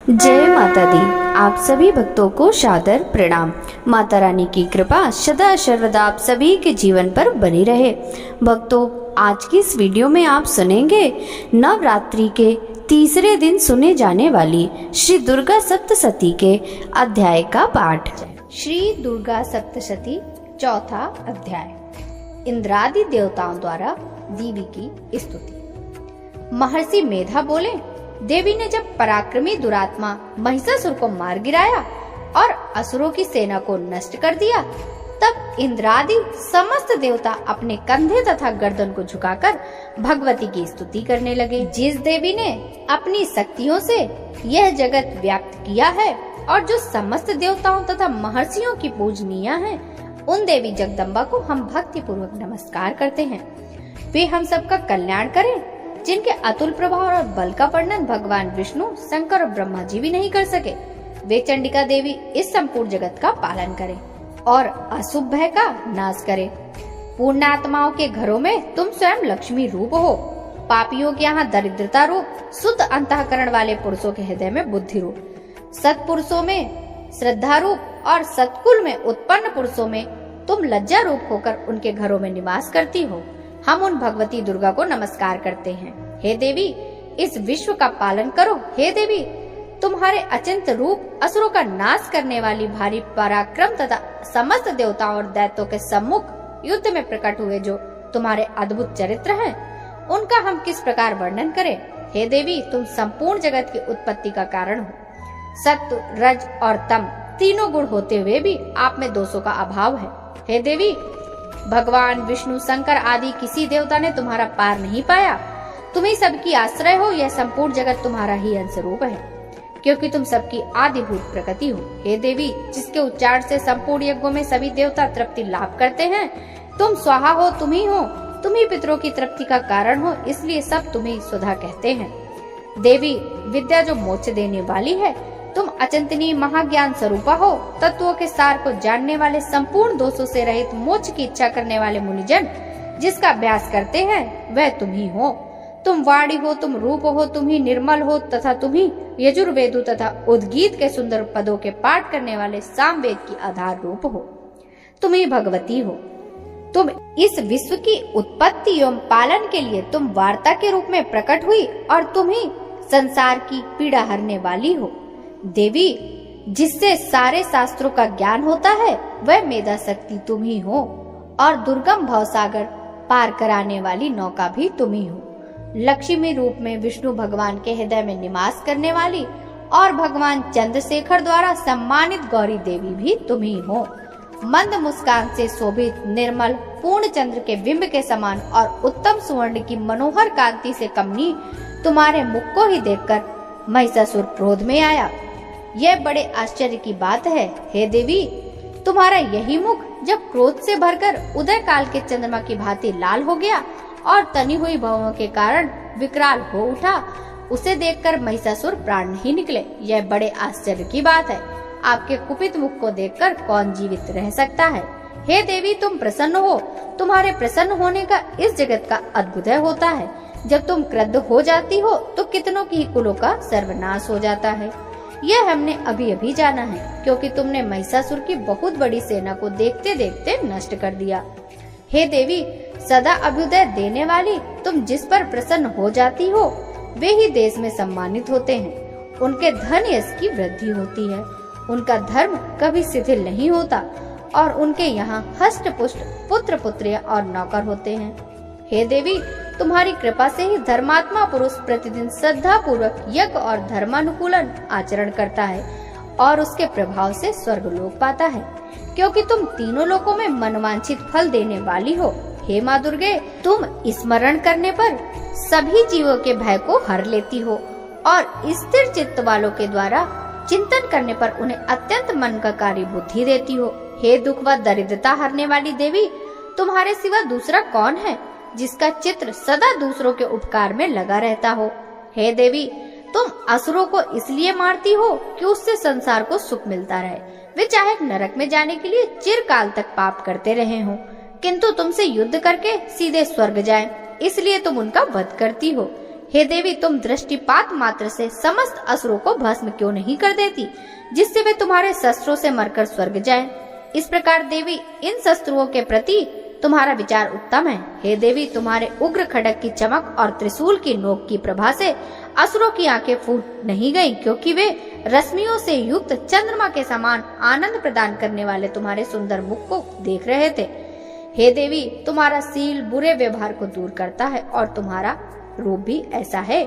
जय माता दी। आप सभी भक्तों को सादर प्रणाम। माता रानी की कृपा सदा सर्वदा आप सभी के जीवन पर बनी रहे। भक्तों, आज की इस वीडियो में आप सुनेंगे नवरात्रि के तीसरे दिन सुने जाने वाली श्री दुर्गा सप्तशती के अध्याय का पाठ। श्री दुर्गा सप्तशती चौथा अध्याय। इंद्रादि देवताओं द्वारा देवी की स्तुति। महर्षि मेधा बोले, देवी ने जब पराक्रमी दुरात्मा महिषासुर को मार गिराया और असुरों की सेना को नष्ट कर दिया, तब इंद्रादि समस्त देवता अपने कंधे तथा गर्दन को झुकाकर भगवती की स्तुति करने लगे। जिस देवी ने अपनी शक्तियों से यह जगत व्याप्त किया है और जो समस्त देवताओं तथा महर्षियों की पूजनीय है, उन देवी जगदम्बा को हम भक्ति पूर्वक नमस्कार करते हैं। वे हम सबका कल्याण करें, जिनके अतुल प्रभाव और बल का वर्णन भगवान विष्णु, शंकर और ब्रह्मा जी भी नहीं कर सके। वे चंडिका देवी इस संपूर्ण जगत का पालन करें और अशुभ भय का नाश करें। पूर्ण आत्माओं के घरों में तुम स्वयं लक्ष्मी रूप हो, पापियों के यहाँ दरिद्रता रूप, शुद्ध अंतःकरण वाले पुरुषों के हृदय में बुद्धि रूप, सत्पुरुषों में श्रद्धा रूप और सत्कुल में उत्पन्न पुरुषों में तुम लज्जा रूप होकर उनके घरों में निवास करती हो। हम उन भगवती दुर्गा को नमस्कार करते हैं। हे देवी, इस विश्व का पालन करो। हे देवी, तुम्हारे अचिंत रूप असुरों का नाश करने वाली भारी पराक्रम तथा समस्त देवताओं और दैत्यों के सम्मुख युद्ध में प्रकट हुए जो तुम्हारे अद्भुत चरित्र हैं, उनका हम किस प्रकार वर्णन करें। हे देवी, तुम संपूर्ण जगत की उत्पत्ति का कारण हो। सत्व, रज और तम तीनों गुण होते हुए भी आप में दोषों का अभाव है। हे देवी, भगवान विष्णु, शंकर आदि किसी देवता ने तुम्हारा पार नहीं पाया। तुम ही सबकी आश्रय हो। यह संपूर्ण जगत तुम्हारा ही अंश रूप है, क्योंकि तुम सबकी आदिभूत प्रकृति हो। हे देवी, जिसके उच्चारण से संपूर्ण यज्ञों में सभी देवता तृप्ति लाभ करते हैं, तुम स्वाहा हो, तुम ही पितरों की तृप्ति का कारण हो, इसलिए सब तुम्हें सुधा कहते हैं। देवी, विद्या जो मोक्ष देने वाली है, तुम अचिंतनीय महाज्ञान स्वरूपा हो। तत्वों के सार को जानने वाले, संपूर्ण दोषों से रहित, मोक्ष की इच्छा करने वाले मुनिजन जिसका अभ्यास करते हैं, वह तुम ही हो। तुम वाणी हो, तुम रूप हो, तुम ही निर्मल हो तथा तुम ही यजुर्वेदु तथा उद्गीत के सुंदर पदों के पाठ करने वाले सामवेद की आधार रूप हो। तुम ही भगवती हो। तुम इस विश्व की उत्पत्ति एवं पालन के लिए तुम वार्ता के रूप में प्रकट हुई और तुम ही संसार की पीड़ा हरने वाली हो। देवी, जिससे सारे शास्त्रों का ज्ञान होता है, वह मेधा शक्ति तुम ही हो और दुर्गम भवसागर पार कराने वाली नौका भी तुम ही हो। लक्ष्मी रूप में विष्णु भगवान के हृदय में निवास करने वाली और भगवान चंद्रशेखर द्वारा सम्मानित गौरी देवी भी तुम ही हो। मंद मुस्कान से शोभित निर्मल पूर्ण चंद्र के बिंब के समान और उत्तम सुवर्ण की मनोहर कांति से कमनीय तुम्हारे मुख को ही देखकर महिषासुर क्रोध में आया। यह बड़े आश्चर्य की बात है। हे देवी, तुम्हारा यही मुख जब क्रोध से भरकर उदय काल के चंद्रमा की भांति लाल हो गया और तनी हुई भवों के कारण विकराल हो उठा, उसे देखकर महिषासुर प्राण नहीं निकले। यह बड़े आश्चर्य की बात है। आपके कुपित मुख को देखकर कौन जीवित रह सकता है। हे देवी, तुम प्रसन्न हो। तुम्हारे प्रसन्न होने का इस जगत का अद्भुत होता है। जब तुम क्रुद्ध हो जाती हो तो कितनों की कुलों का सर्वनाश हो जाता है। यह हमने अभी अभी जाना है, क्योंकि तुमने महिषासुर की बहुत बड़ी सेना को देखते देखते नष्ट कर दिया। हे देवी, सदा अभ्युदय देने वाली तुम जिस पर प्रसन्न हो जाती हो, वे ही देश में सम्मानित होते हैं। उनके धन यश की वृद्धि होती है, उनका धर्म कभी शिथिल नहीं होता और उनके यहाँ हष्ट पुष्ट पुत्र पुत्रियां और नौकर होते हैं। हे देवी, तुम्हारी कृपा से ही धर्मात्मा पुरुष प्रतिदिन श्रद्धा पूर्वक यज्ञ और धर्मानुकूलन आचरण करता है और उसके प्रभाव से स्वर्ग लोक पाता है, क्योंकि तुम तीनों लोकों में मनवांछित फल देने वाली हो। हे माँ दुर्गे, तुम स्मरण करने पर सभी जीवों के भय को हर लेती हो और स्थिर चित्त वालों के द्वारा चिंतन करने पर उन्हें अत्यंत मन का कार्य बुद्धि देती हो। हे दुख व दरिद्रता हरने वाली देवी, तुम्हारे सिवा दूसरा कौन है जिसका चित्र सदा दूसरों के उपकार में लगा रहता हो। हे देवी, तुम असुरों को इसलिए मारती हो कि उससे संसार को सुख मिलता रहे। वे चाहे नरक में जाने के लिए चिरकाल तक पाप करते रहे हों, किंतु तुमसे युद्ध करके सीधे स्वर्ग जाएं, इसलिए तुम उनका वध करती हो। हे देवी, तुम दृष्टिपात मात्र से समस्त असुरों को भस्म क्यों नहीं कर देती, जिससे वे तुम्हारे शस्त्रों से मरकर स्वर्ग जाएं? इस प्रकार देवी, इन शस्त्रुओं के प्रति तुम्हारा विचार उत्तम है। हे देवी, तुम्हारे उग्र खड्ग की चमक और त्रिशूल की नोक की प्रभा से असुरों की आंखें फूट नहीं गईं, क्योंकि वे रश्मियों से युक्त चंद्रमा के समान आनंद प्रदान करने वाले तुम्हारे सुंदर मुख को देख रहे थे। हे देवी, तुम्हारा सील बुरे व्यवहार को दूर करता है और तुम्हारा रूप भी ऐसा है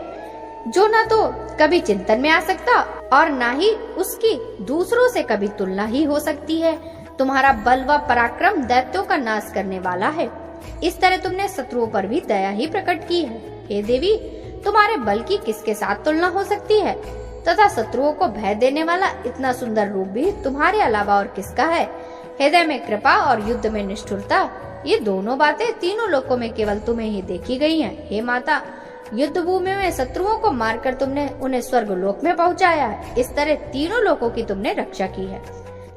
जो न तो कभी चिंतन में आ सकता और न ही उसकी दूसरों से कभी तुलना ही हो सकती है। तुम्हारा बल व पराक्रम दैत्यों का नाश करने वाला है। इस तरह तुमने शत्रुओं पर भी दया ही प्रकट की है। हे देवी, तुम्हारे बल की किसके साथ तुलना हो सकती है, तथा शत्रुओं को भय देने वाला इतना सुंदर रूप भी तुम्हारे अलावा और किसका है? हृदय में कृपा और युद्ध में निष्ठुरता, ये दोनों बातें तीनों लोकों में केवल तुम्हें ही देखी गई हैं। हे माता, युद्ध भूमि में शत्रुओं को मारकर तुमने उन्हें स्वर्ग लोक में पहुंचाया है। इस तरह तीनों लोकों की तुमने रक्षा की है,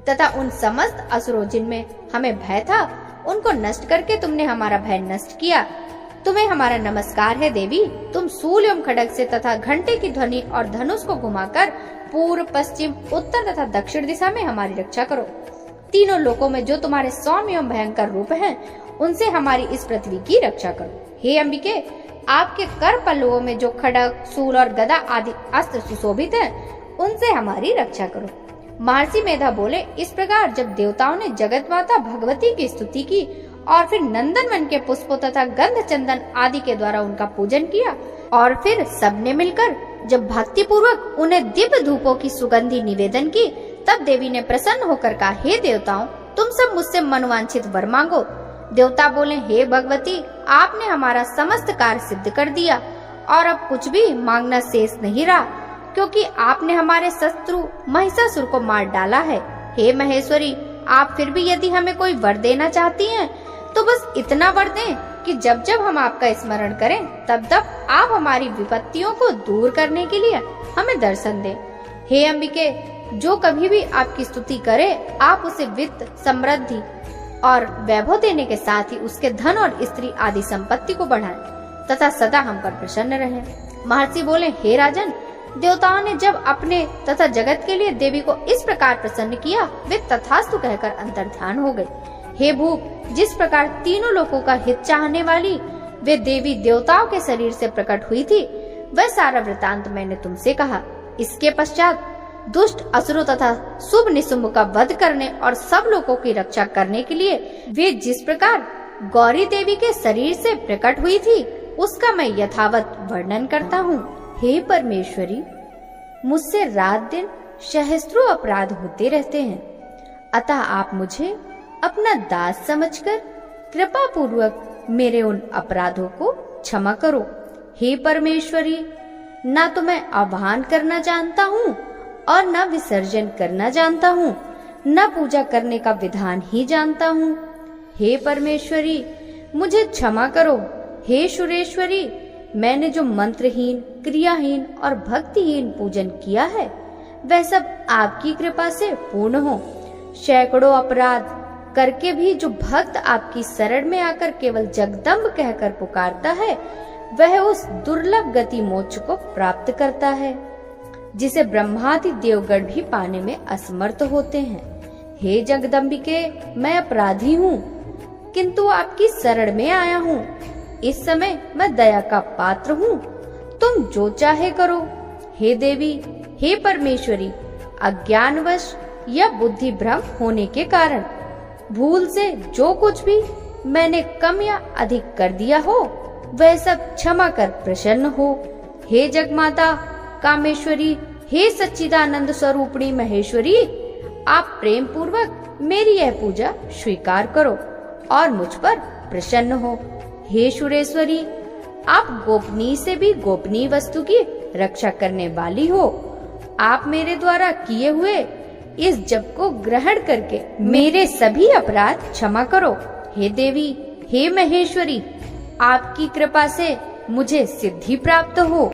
तथा उन समस्त असुरों जिनमें हमें भय था, उनको नष्ट करके तुमने हमारा भय नष्ट किया। तुम्हें हमारा नमस्कार है देवी। तुम सूल एवं खड्ग से तथा घंटे की ध्वनि और धनुष को घुमाकर पूर्व, पश्चिम, उत्तर तथा दक्षिण दिशा में हमारी रक्षा करो। तीनों लोकों में जो तुम्हारे सौम्य एवं भयंकर रूप हैं, उनसे हमारी इस पृथ्वी की रक्षा करो। हे अंबिके, आपके कर पल्लवों में जो खड्ग, सूल और गदा आदि अस्त्र सुशोभित हैं, उनसे हमारी रक्षा करो। महर्षि मेधा बोले, इस प्रकार जब देवताओं ने जगत माता भगवती की स्तुति की और फिर नंदन वन के पुष्पों तथा गंध चंदन आदि के द्वारा उनका पूजन किया और फिर सबने मिलकर जब भक्ति पूर्वक उन्हें दिव्य धूपों की सुगंधि निवेदन की, तब देवी ने प्रसन्न होकर कहा, हे देवताओं, तुम सब मुझसे मनवांछित वर मांगो। देवता बोले, हे भगवती, आपने हमारा समस्त कार्य सिद्ध कर दिया और अब कुछ भी मांगना शेष नहीं रहा, क्योंकि आपने हमारे शत्रु महिषासुर को मार डाला है। हे महेश्वरी, आप फिर भी यदि हमें कोई वर देना चाहती हैं, तो बस इतना वर दें कि जब जब हम आपका स्मरण करें, तब तब आप हमारी विपत्तियों को दूर करने के लिए हमें दर्शन दें। हे अंबिके, जो कभी भी आपकी स्तुति करे, आप उसे वित्त, समृद्धि और वैभव देने के साथ ही उसके धन और स्त्री आदि संपत्ति को बढ़ाएं तथा सदा हम पर प्रसन्न रहें। महर्षि बोले, हे राजन, देवताओं ने जब अपने तथा जगत के लिए देवी को इस प्रकार प्रसन्न किया, वे तथास्तु कहकर अंतर्ध्यान हो गए। हे भूप, जिस प्रकार तीनों लोगों का हित चाहने वाली वे देवी देवताओं के शरीर से प्रकट हुई थी, वह सारा वृतांत मैंने तुमसे कहा। इसके पश्चात दुष्ट असुरों तथा शुभ निशुंभ का वध करने और सब लोगों की रक्षा करने के लिए वे जिस प्रकार गौरी देवी के शरीर से प्रकट हुई थी, उसका मैं यथावत वर्णन करता हूँ। हे परमेश्वरी, मुझसे रात दिन सहस्त्रों अपराध होते रहते हैं, अतः आप मुझे अपना दास समझकर कृपा पूर्वक मेरे उन अपराधों को क्षमा करो। हे परमेश्वरी, ना तो मैं आह्वान करना जानता हूँ और न विसर्जन करना जानता हूँ, न पूजा करने का विधान ही जानता हूँ। हे परमेश्वरी, मुझे क्षमा करो। हे सुरेश्वरी, मैंने जो मंत्रहीन, क्रियाहीन और भक्तिहीन पूजन किया है, वह सब आपकी कृपा से पूर्ण हो। सैकड़ों अपराध करके भी जो भक्त आपकी शरण में आकर केवल जगदम्ब कहकर पुकारता है, वह उस दुर्लभ गति मोक्ष को प्राप्त करता है, जिसे ब्रह्मादि देवगण भी पाने में असमर्थ होते हैं। हे जगदम्बिके, मैं अपराधी हूँ, किंतु आपकी शरण में आया हूँ। इस समय मैं दया का पात्र हूँ, तुम जो चाहे करो। हे देवी, हे परमेश्वरी, अज्ञानवश या बुद्धि भ्रम होने के कारण भूल से जो कुछ भी मैंने कम या अधिक कर दिया हो, वह सब क्षमा कर प्रसन्न हो। हे जगमाता कामेश्वरी, हे सच्चिदानंद स्वरूपिणी महेश्वरी, आप प्रेम पूर्वक मेरी यह पूजा स्वीकार करो और मुझ पर प्रसन्न हो। हे सुरेश्वरी, आप गोपनीय से भी गोपनीय वस्तु की रक्षा करने वाली हो। आप मेरे द्वारा किए हुए इस जप को ग्रहण करके मेरे सभी अपराध क्षमा करो। हे देवी, हे महेश्वरी, आपकी कृपा से मुझे सिद्धि प्राप्त हो।